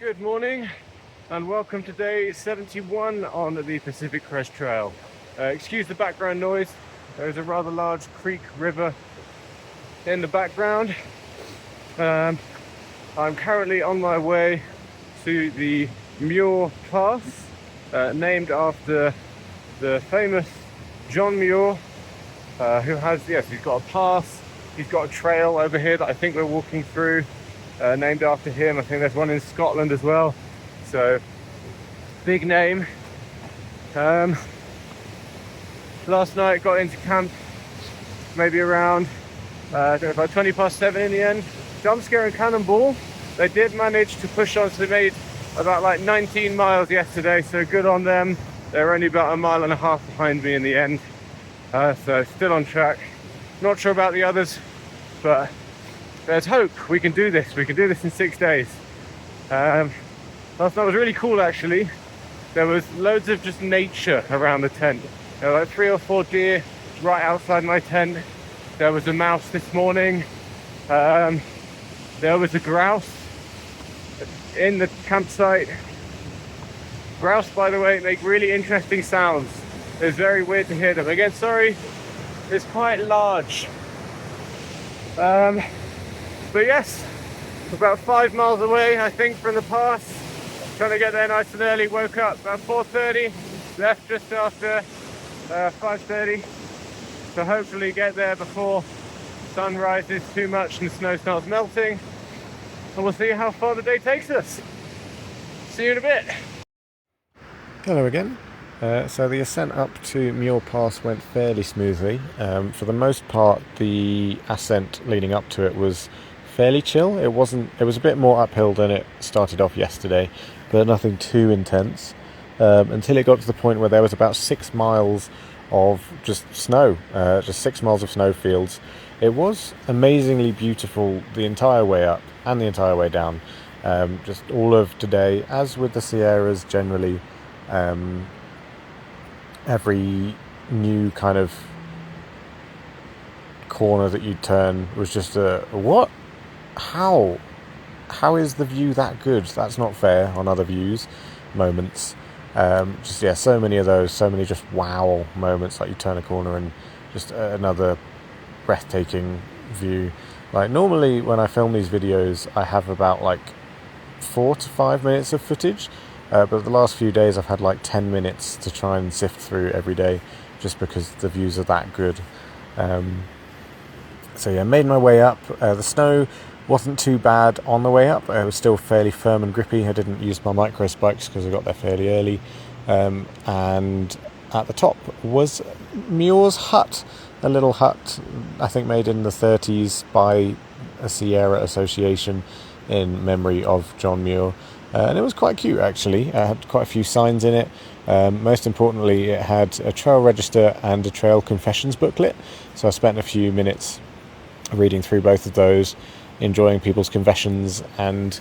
Good morning and welcome to day 71 on the Pacific Crest Trail. Excuse the background noise, there's a rather large creek river in the background. I'm currently on my way to the Muir Pass, named after the famous John Muir, who has, he's got a pass, he's got a trail over here that I think we're walking through, named after him. I think there's one in Scotland as well, so big name. Last night got into camp maybe around about 20 past 7 in the end. Jump scare and cannonball. They did manage to push on, so they made about like 19 miles yesterday, so good on them. They're only about a mile and a half behind me in the end, so still on track. Not sure about the others, but there's hope. We can do this. We can do this in 6 days. Last night was really cool actually. There was loads of just nature around the tent. There were like 3 or 4 deer right outside my tent. There was a mouse this morning. There was a grouse in the campsite. Grouse, by the way, make really interesting sounds. It's very weird to hear them. Again, sorry, it's quite large. But yes, about 5 miles away, I think, from the pass. Trying to get there nice and early. Woke up about 4:30, left just after 5:30. So hopefully get there before sun rises too much and the snow starts melting. And we'll see how far the day takes us. See you in a bit. Hello again. So the ascent up to Muir Pass went fairly smoothly. For the most part, the ascent leading up to it was fairly chill. It was a bit more uphill than it started off yesterday, but nothing too intense. Until it got to the point where there was about 6 miles of just snow, just 6 miles of snowfields. It was amazingly beautiful the entire way up and the entire way down. Just all of today, as with the Sierras generally, every new kind of corner that you turn was just a what? How is the view that good? That's not fair on other views moments. So many of those, so many just wow moments, like you turn a corner and just another breathtaking view. Like normally when I film these videos I have about like 4 to 5 minutes of footage, but the last few days I've had like 10 minutes to try and sift through every day, just because the views are that good. Made my way up. The snow wasn't too bad on the way up. It was still fairly firm and grippy. I didn't use my micro spikes because I got there fairly early. And at the top was Muir's hut, a little hut I think made in the 30s by a Sierra association in memory of John Muir. And it was quite cute actually. It had quite a few signs in it. Most importantly, it had a trail register and a trail confessions booklet. So I spent a few minutes reading through both of those, enjoying people's confessions and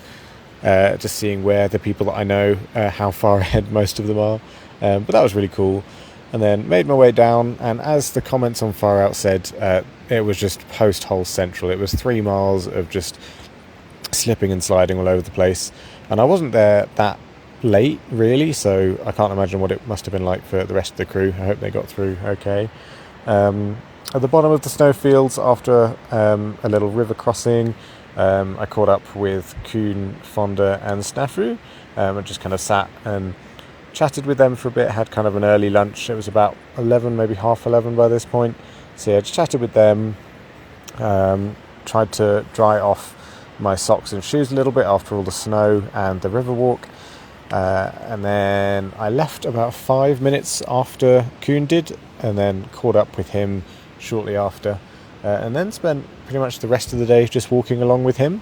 just seeing where the people that I know, how far ahead most of them are. But that was really cool. And then made my way down, and as the comments on Far Out said, it was just post-hole central. It was 3 miles of just slipping and sliding all over the place. And I wasn't there that late, really, so I can't imagine what it must have been like for the rest of the crew. I hope they got through okay. At the bottom of the snowfields, after a little river crossing, I caught up with Kuhn, Fonda and Snafu. I just kind of sat and chatted with them for a bit, had kind of an early lunch. It was about 11, maybe half 11 by this point. So I just chatted with them, tried to dry off my socks and shoes a little bit after all the snow and the river walk. And then I left about 5 minutes after Kuhn did, and then caught up with him shortly after, and then spent pretty much the rest of the day just walking along with him.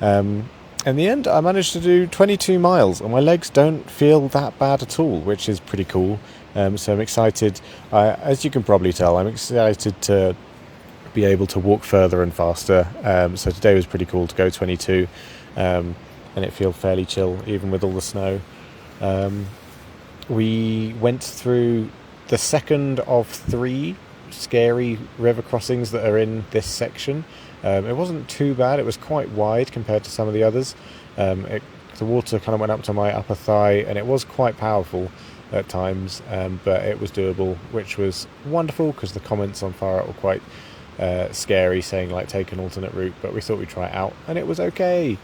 In the end, I managed to do 22 miles, and my legs don't feel that bad at all, which is pretty cool. So I'm excited. As you can probably tell, I'm excited to be able to walk further and faster. So today was pretty cool to go 22, and it felt fairly chill, even with all the snow. We went through the second of 3 scary river crossings that are in this section. It wasn't too bad. It was quite wide compared to some of the others. It The water kind of went up to my upper thigh, and it was quite powerful at times, but it was doable, which was wonderful because the comments on Far Out were quite scary, saying like take an alternate route, but we thought we'd try it out, and it was okay.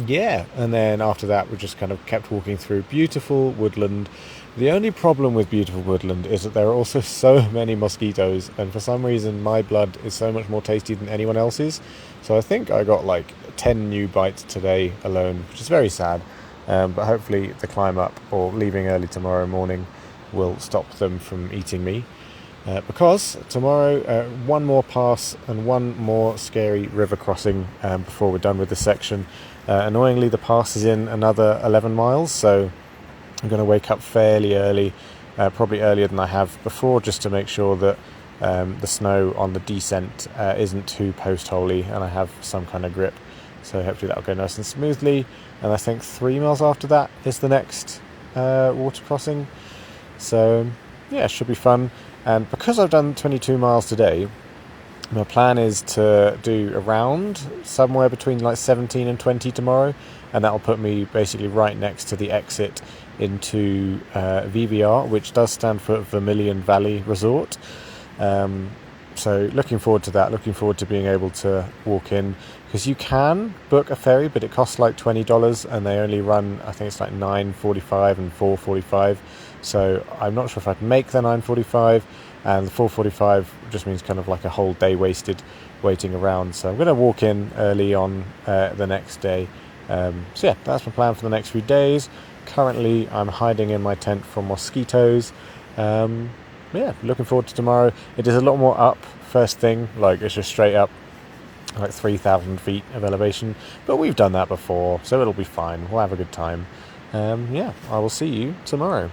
Yeah, and then after that we just kind of kept walking through beautiful woodland. The only problem with beautiful woodland is that there are also so many mosquitoes, and for some reason my blood is so much more tasty than anyone else's, so I think I got like 10 new bites today alone, which is very sad, but hopefully the climb up or leaving early tomorrow morning will stop them from eating me. Because tomorrow, one more pass and one more scary river crossing before we're done with this section. Annoyingly, the pass is in another 11 miles, so I'm going to wake up fairly early, probably earlier than I have before, just to make sure that the snow on the descent isn't too post-holy and I have some kind of grip. So hopefully that'll go nice and smoothly. And I think 3 miles after that is the next water crossing. So yeah, it should be fun. And because I've done 22 miles today, my plan is to do around somewhere between like 17 and 20 tomorrow, and that'll put me basically right next to the exit into VVR, which does stand for Vermilion Valley Resort. So looking forward to that, looking forward to being able to walk in, because you can book a ferry, but it costs like $20, and they only run, I think it's like 9:45 and 4:45. So I'm not sure if I'd make the 9:45, and the 4:45 just means kind of like a whole day wasted waiting around. So I'm going to walk in early on the next day. So yeah, that's my plan for the next few days. Currently I'm hiding in my tent from mosquitoes. Yeah, looking forward to tomorrow. It is a lot more up first thing, like it's just straight up like 3,000 feet of elevation, but we've done that before, so it'll be fine. We'll have a good time. Yeah, I will see you tomorrow.